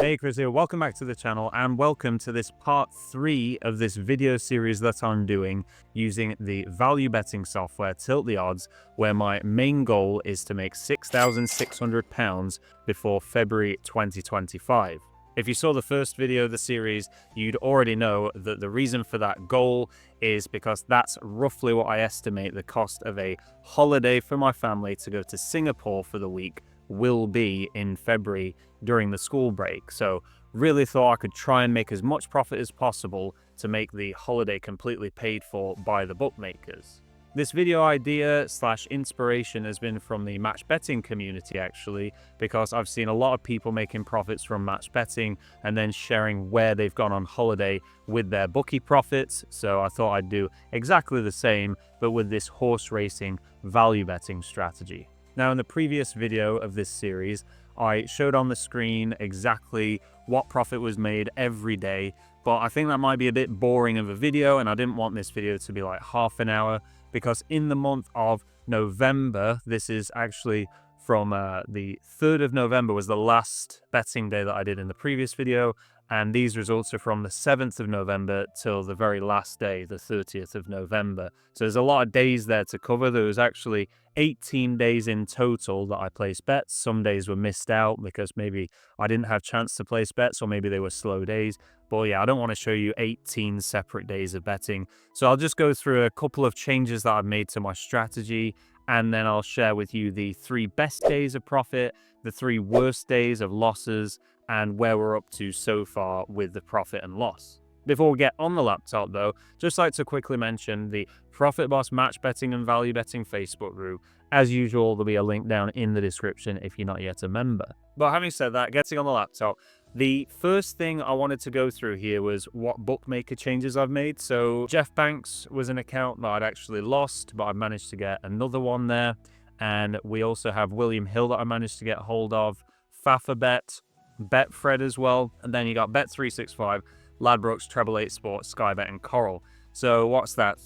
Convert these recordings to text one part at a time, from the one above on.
Hey, Chris here. Welcome back to the channel and welcome to this part 3 of this video series that I'm doing using the value betting software Tilt the Odds, where my main goal is to make £6,600 before February 2025. If you saw the first video of the series, you'd already know that the reason for that goal is because that's roughly what I estimate the cost of a holiday for my family to go to Singapore for the week will be in February during the school break. So really thought I could try and make as much profit as possible to make the holiday completely paid for by the bookmakers. This video idea / inspiration has been from the match betting community actually, because I've seen a lot of people making profits from match betting and then sharing where they've gone on holiday with their bookie profits. So I thought I'd do exactly the same, but with this horse racing value betting strategy. Now, in the previous video of this series, I showed on the screen exactly what profit was made every day, but I think that might be a bit boring of a video, and I didn't want this video to be like half an hour, because in the month of November, this is actually from the 3rd of November was the last betting day that I did in the previous video, and these results are from the 7th of November till the very last day, the 30th of November. So there's a lot of days there to cover. There was actually 18 days in total that I placed bets. Some days were missed out because maybe I didn't have a chance to place bets, or maybe they were slow days. But yeah, I don't want to show you 18 separate days of betting. So I'll just go through a couple of changes that I've made to my strategy, and then I'll share with you the 3 best days of profit, the 3 worst days of losses, and where we're up to so far with the profit and loss. Before we get on the laptop though, just like to quickly mention the Profit Boss Match Betting and Value Betting Facebook group. As usual, there'll be a link down in the description if you're not yet a member. But having said that, getting on the laptop, the first thing I wanted to go through here was what bookmaker changes I've made. So Jeff Banks was an account that I'd actually lost, but I managed to get another one there. And we also have William Hill that I managed to get hold of, Fafabet, Betfred as well, and then you got Bet365, Ladbrokes, Treble 8 Sports, Skybet, and Coral. So what's that?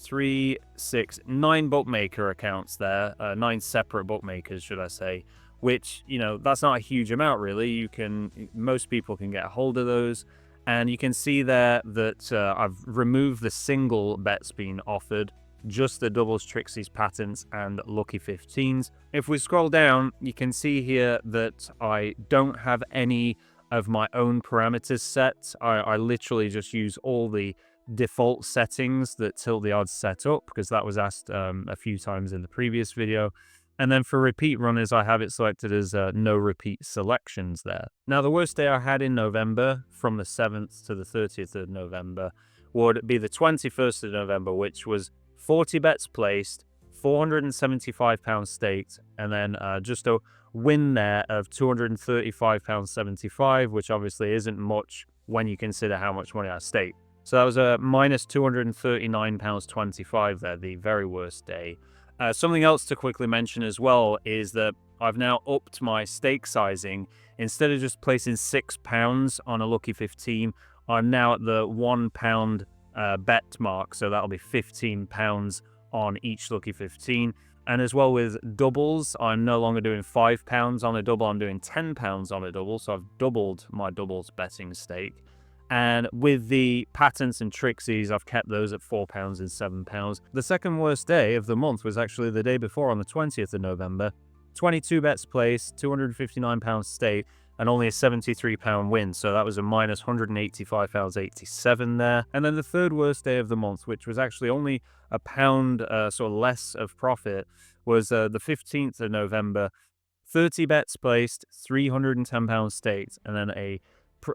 9 bookmaker accounts there, 9 separate bookmakers, should I say? Which, you know, that's not a huge amount really. Most people can get a hold of those, and you can see there that I've removed the single bets being offered, just the doubles, trixies, patents, and Lucky15s. If we scroll down, you can see here that I don't have any of my own parameters set. I literally just use all the default settings that Tilt the Odds set up, because that was asked a few times in the previous video. And then for repeat runners, I have it selected as no repeat selections there. Now, the worst day I had in November, from the 7th to the 30th of November, would be the 21st of November, which was 40 bets placed, £475 staked, and then just a win there of £235.75, which obviously isn't much when you consider how much money I staked. So that was a minus £239.25 there, the very worst day. Something else to quickly mention as well is that I've now upped my stake sizing. Instead of just placing £6 on a Lucky15, I'm now at the £1 bet mark, so that'll be £15 on each Lucky15. And as well with doubles, I'm no longer doing £5 on a double, I'm doing £10 on a double, so I've doubled my doubles betting stake. And with the patents and trixies, I've kept those at £4 and £7. The second worst day of the month was actually the day before, on the 20th of November. 22 bets placed, £259 stake, and only a £73 win, so that was a minus £185.87 there. And then the third worst day of the month, which was actually only a pound sort of less of profit, was the 15th of November. 30 bets placed, £310 staked, and then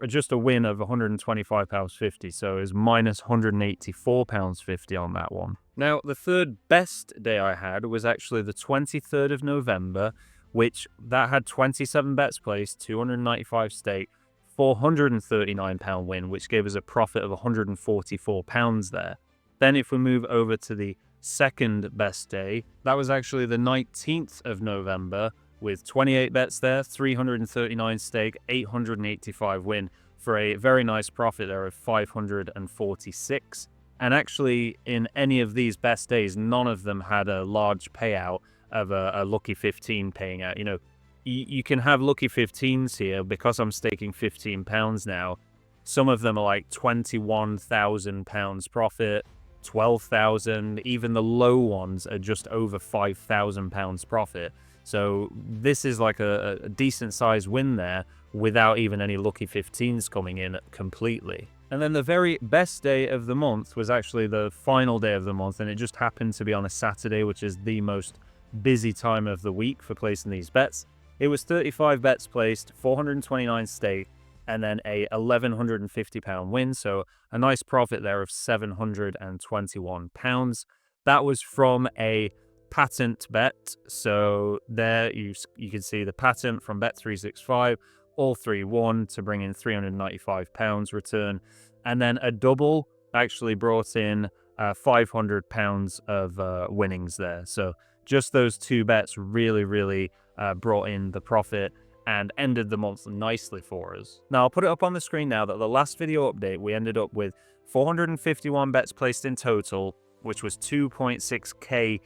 just a win of £125.50, so it was minus £184.50 on that one. Now, the third best day I had was actually the 23rd of November, which that had 27 bets placed, 295 stake, £439 win, which gave us a profit of £144 there. Then if we move over to the second best day, that was actually the 19th of November, with 28 bets there, 339 stake, 885 win, for a very nice profit there of 546. And actually, in any of these best days, none of them had a large payout of a Lucky15 paying out. You know, you can have lucky 15s here because I'm staking £15 now. Some of them are like £21,000 profit, 12,000. Even the low ones are just over £5,000 profit. So this is like a decent size win there without even any lucky 15s coming in completely. And then the very best day of the month was actually the final day of the month, and it just happened to be on a Saturday, which is the most busy time of the week for placing these bets. It was 35 bets placed, 429 staked, and then a £1,150 win, so a nice profit there of £721. That was from a patent bet. So there you can see the patent from Bet365, all 3 won to bring in £395 return, and then a double actually brought in £500 of winnings there. So just those 2 bets really brought in the profit and ended the month nicely for us. Now I'll put it up on the screen now that the last video update we ended up with 451 bets placed in total, which was 2.6k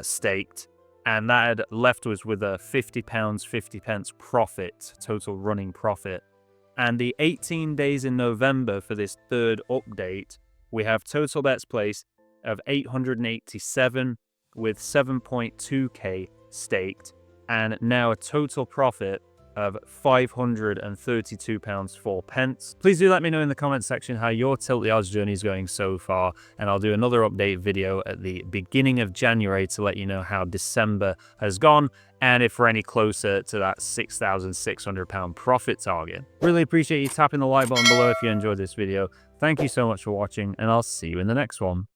staked, and that had left us with a £50.50 profit, total running profit. And the 18 days in November for this third update, we have total bets placed of 887 with 7.2k staked, and now a total profit of £532.04. Please do let me know in the comments section how your Tilt the Odds journey is going so far, and I'll do another update video at the beginning of January to let you know how December has gone and if we're any closer to that £6,600 profit target. Really appreciate you tapping the like button below if you enjoyed this video. Thank you so much for watching, and I'll see you in the next one.